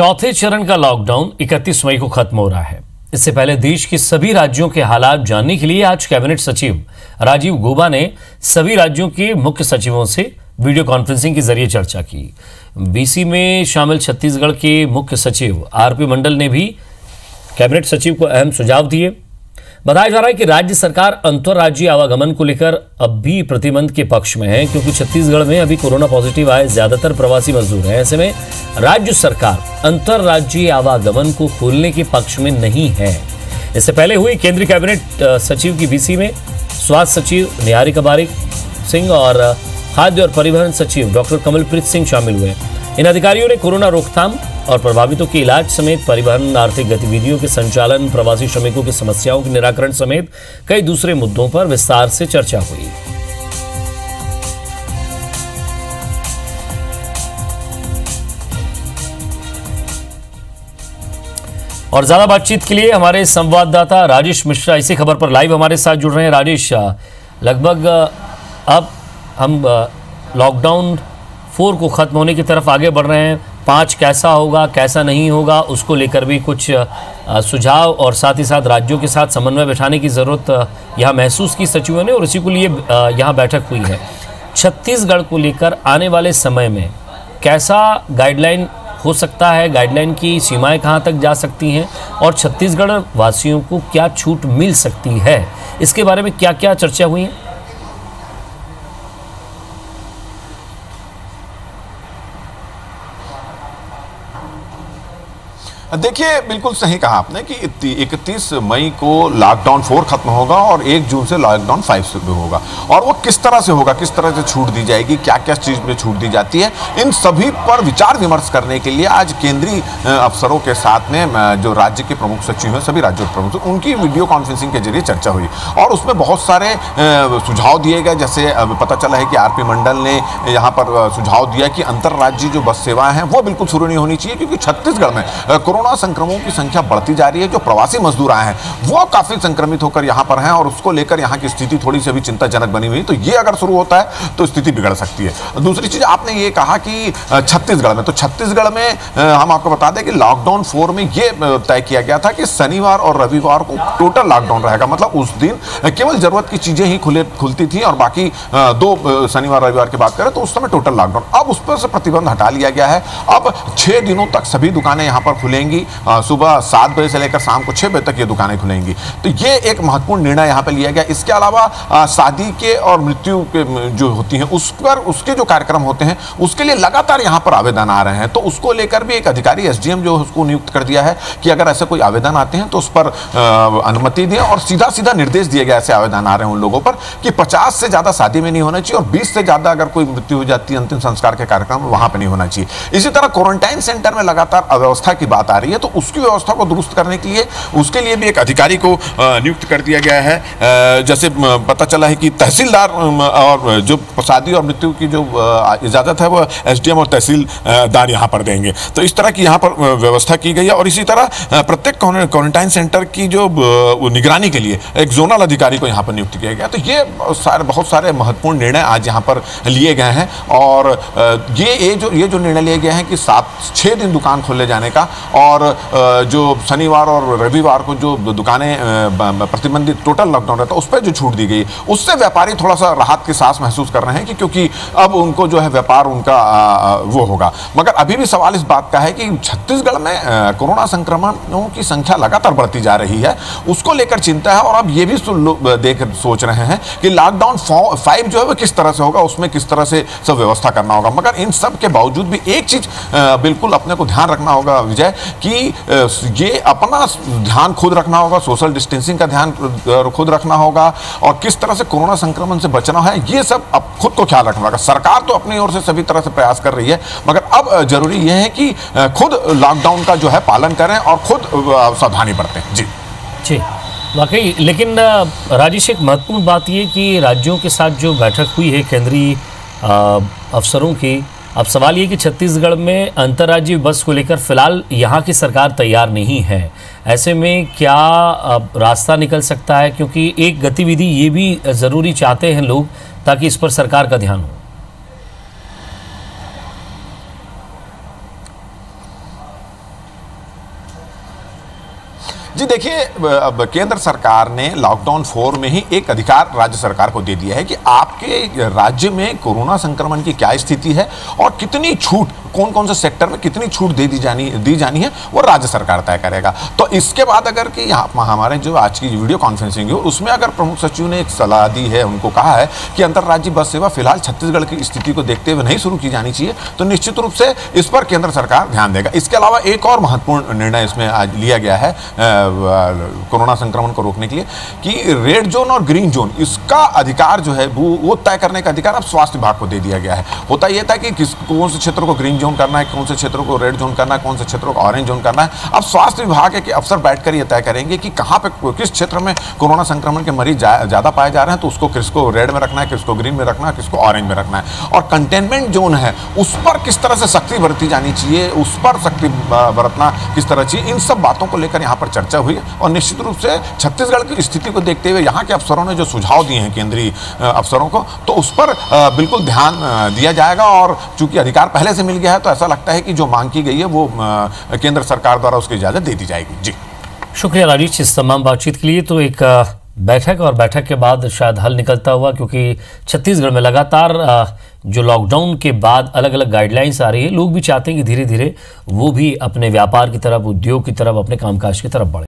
चौथे चरण का लॉकडाउन 31 मई को खत्म हो रहा है। इससे पहले देश के सभी राज्यों के हालात जानने के लिए आज कैबिनेट सचिव राजीव गौबा ने सभी राज्यों के मुख्य सचिवों से वीडियो कॉन्फ्रेंसिंग के जरिए चर्चा की। बीसी में शामिल छत्तीसगढ़ के मुख्य सचिव आरपी मंडल ने भी कैबिनेट सचिव को अहम सुझाव दिए। बताया जा रहा है कि राज्य सरकार अंतर्राज्यीय आवागमन को लेकर अब भी प्रतिबंध के पक्ष में है, क्योंकि छत्तीसगढ़ में अभी कोरोना पॉजिटिव आए ज्यादातर प्रवासी मजदूर हैं। ऐसे में राज्य सरकार अंतर्राज्यीय आवागमन को खोलने के पक्ष में नहीं है। इससे पहले हुई केंद्रीय कैबिनेट सचिव की बीसी में स्वास्थ्य सचिव निहारिका बारिक सिंह और खाद्य और परिवहन सचिव डॉक्टर कमलप्रीत सिंह शामिल हुए। इन अधिकारियों ने कोरोना रोकथाम और प्रभावितों के इलाज समेत परिवहन, आर्थिक गतिविधियों के संचालन, प्रवासी श्रमिकों की समस्याओं के निराकरण समेत कई दूसरे मुद्दों पर विस्तार से चर्चा हुई। और ज्यादा बातचीत के लिए हमारे संवाददाता राजेश मिश्रा इसी खबर पर लाइव हमारे साथ जुड़ रहे हैं। राजेश, लगभग अब हम लॉकडाउन 4 को खत्म होने की तरफ आगे बढ़ रहे हैं। 5 कैसा होगा, कैसा नहीं होगा, उसको लेकर भी कुछ सुझाव और साथ ही साथ राज्यों के साथ समन्वय बिठाने की ज़रूरत यहाँ महसूस की सचिवों ने, और इसी को लिए यहाँ बैठक हुई है। छत्तीसगढ़ को लेकर आने वाले समय में कैसा गाइडलाइन हो सकता है, गाइडलाइन की सीमाएं कहाँ तक जा सकती हैं और छत्तीसगढ़ वासियों को क्या छूट मिल सकती है, इसके बारे में क्या क्या चर्चा हुई है? देखिए, बिल्कुल सही कहा आपने कि 31 मई को लॉकडाउन 4 खत्म होगा और 1 जून से लॉकडाउन 5 शुरू होगा। और वो किस तरह से होगा, किस तरह से छूट दी जाएगी, क्या क्या चीज़ में छूट दी जाती है, इन सभी पर विचार विमर्श करने के लिए आज केंद्रीय अफसरों के साथ में जो राज्य के प्रमुख सचिव हैं, सभी राज्यों के प्रमुख, उनकी वीडियो कॉन्फ्रेंसिंग के जरिए चर्चा हुई और उसमें बहुत सारे सुझाव दिए गए। जैसे पता चला है कि आरपी मंडल ने यहाँ पर सुझाव दिया कि अंतर्राज्यीय जो बस सेवाएं हैं वो बिल्कुल शुरू नहीं होनी चाहिए, क्योंकि छत्तीसगढ़ में कोरोना संक्रमणों की संख्या बढ़ती जा रही है। जो प्रवासी मजदूर आए हैं वो काफी संक्रमित होकर यहां पर हैं और उसको लेकर यहां की स्थिति थोड़ी सी अभी चिंताजनक बनी हुई है। तो ये अगर शुरू होता है तो स्थिति बिगड़ सकती है। दूसरी चीज आपने ये कहा कि छत्तीसगढ़ में, तो छत्तीसगढ़ में हम आपको बता दें कि लॉकडाउन 4 में ये तय किया गया था कि शनिवार और रविवार को टोटल लॉकडाउन रहेगा। मतलब उस दिन केवल जरूरत की चीजें ही खुलती थी और बाकी 2 शनिवार रविवार की बात करें तो उस समय टोटल लॉकडाउन। अब उस पर से प्रतिबंध हटा लिया गया है। अब 6 दिनों तक सभी दुकानें यहां पर खुलेंगी। सुबह 7 बजे से लेकर शाम को 6 बजे तक ये दुकानें खुलेंगी। तो ये एक महत्वपूर्ण निर्णय यहाँ पे लिया गया। इसके अलावा शादी के और मृत्यु के जो होती हैं उस पर उसके जो कार्यक्रम होते हैं उसके लिए लगातार यहाँ पर आवेदन आ रहे हैं। तो उसको लेकर भी एक अधिकारी एसडीएम जो उसको नियुक्त कर दिया है कि अगर ऐसे कोई आवेदन आते हैं तो उस पर अनुमति दें और सीधा सीधा निर्देश दिए गए ऐसे आवेदन आ रहे हैं उन लोगों पर कि 50 से ज़्यादा शादी में नहीं होना चाहिए और 20 से ज़्यादा अगर कोई मृत्यु हो जाती है अंतिम संस्कार के कार्यक्रम वहाँ पर नहीं होना चाहिए। इसी तरह क्वारंटाइन सेंटर में लगातार अव्यवस्था की बात आ रही है, तो उसकी व्यवस्था को दुरुस्त करने के लिए उसके लिए भी एक अधिकारी को नियुक्त कर दिया गया है। जैसे पता चला है कि तहसीलदार और जो शादी और मृत्यु की जो इजाज़त है वो एसडीएम और तहसीलदार यहाँ पर देंगे। तो इस तरह की यहाँ पर व्यवस्था की गई है। और इसी तरह प्रत्येक क्वारंटाइन सेंटर की जो निगरानी के लिए एक जोनल अधिकारी को यहाँ पर नियुक्त किया गया। तो ये बहुत सारे महत्वपूर्ण निर्णय आज यहाँ पर लिए गए हैं। और ये जो निर्णय लिए गए हैं कि 6 दिन दुकान खोले जाने का और जो शनिवार और रविवार को जो दुकानें प्रतिबंधित टोटल लॉकडाउन रहता है उस पर जो छूट दी गई, उससे व्यापारी थोड़ा सा राहत की सांस महसूस कर रहे हैं कि क्योंकि अब उनको जो है व्यापार उनका वो होगा। मगर अभी भी सवाल इस बात का है कि छत्तीसगढ़ में कोरोना संक्रमणों की संख्या लगातार बढ़ती जा रही है, उसको लेकर चिंता है। और अब ये भी सोच रहे हैं कि लॉकडाउन 5 जो है वो किस तरह से होगा, उसमें किस तरह से सब व्यवस्था करना होगा। मगर इन सब के बावजूद भी एक चीज बिल्कुल अपने को ध्यान रखना होगा विजय, कि ये अपना ध्यान खुद रखना होगा, सोशल डिस्टेंसिंग का ध्यान खुद रखना होगा और किस तरह से कोरोना संक्रमण से बचना है ये सब अब खुद को ख्याल रखना होगा। सरकार तो अपनी ओर से सभी तरह से प्रयास कर रही है, मगर अब जरूरी यह है कि खुद लॉकडाउन का जो है पालन करें और खुद सावधानी बरतें। जी वाकई। लेकिन राजेश, एक महत्वपूर्ण बात ये कि राज्यों के साथ जो बैठक हुई है केंद्रीय अफसरों की, अब सवाल ये कि छत्तीसगढ़ में अंतर्राज्यीय बस को लेकर फिलहाल यहाँ की सरकार तैयार नहीं है। ऐसे में क्या रास्ता निकल सकता है, क्योंकि एक गतिविधि ये भी ज़रूरी चाहते हैं लोग ताकि इस पर सरकार का ध्यान हो? जी देखिए, अब केंद्र सरकार ने लॉकडाउन 4 में ही एक अधिकार राज्य सरकार को दे दिया है कि आपके राज्य में कोरोना संक्रमण की क्या स्थिति है और कितनी छूट, कौन कौन से सेक्टर में कितनी छूट दी जानी है, वो राज्य सरकार तय करेगा। तो इसके बाद अगर कि हमारे जो आज की वीडियो कॉन्फ्रेंसिंग है उसमें अगर प्रमुख सचिव ने एक सलाह दी है, उनको कहा है कि अंतर्राज्यीय बस सेवा फिलहाल छत्तीसगढ़ की स्थिति को देखते हुए नहीं शुरू की जानी चाहिए, तो निश्चित रूप से इस पर केंद्र सरकार ध्यान देगा। इसके अलावा एक और महत्वपूर्ण निर्णय इसमें आज लिया गया है कोरोना संक्रमण को रोकने के लिए कि रेड जोन और ग्रीन जोन, इसका अधिकार जो है वो तय करने का अधिकार अब स्वास्थ्य विभाग को दे दिया गया है। होता यह था कि कौन से क्षेत्र को ग्रीन जोन करना है, कौन से क्षेत्रों को रेड जोन करना है, कौन से क्षेत्रों को ऑरेंज जोन करना है। अब स्वास्थ्य विभाग के अफसर बैठकर यह तय करेंगे कि कहां पे किस क्षेत्र में कोरोना संक्रमण के मरीज ज्यादा पाए जा रहे हैं, तो उसको किसको रेड में रखना है, किसको ग्रीन में रखना है, किसको ऑरेंज में रखना है। और कंटेनमेंट जोन है उस पर किस तरह से सख्ती बरती जानी चाहिए, उस पर सख्ती बरतना किस तरह चाहिए, इन सब बातों को लेकर यहाँ पर चर्चा हुई। और निश्चित रूप से छत्तीसगढ़ की स्थिति को देखते हुए यहाँ के अफसरों ने जो सुझाव दिए हैं केंद्रीय अफसरों को, तो उस पर बिल्कुल ध्यान दिया जाएगा। और चूंकि अधिकार पहले से मिल गया है तो ऐसा लगता है कि जो मांग की गई है वो केंद्र सरकार द्वारा उसकी इजाजत दे दी जाएगी। जी शुक्रिया राजेश इस तमाम बातचीत के लिए। तो एक बैठक और बैठक के बाद शायद हल निकलता हुआ, क्योंकि छत्तीसगढ़ में लगातार जो लॉकडाउन के बाद अलग अलग गाइडलाइंस आ रही है, लोग भी चाहते हैं कि धीरे धीरे वो भी अपने व्यापार की तरफ, उद्योग की तरफ, अपने कामकाज की तरफ बढ़े।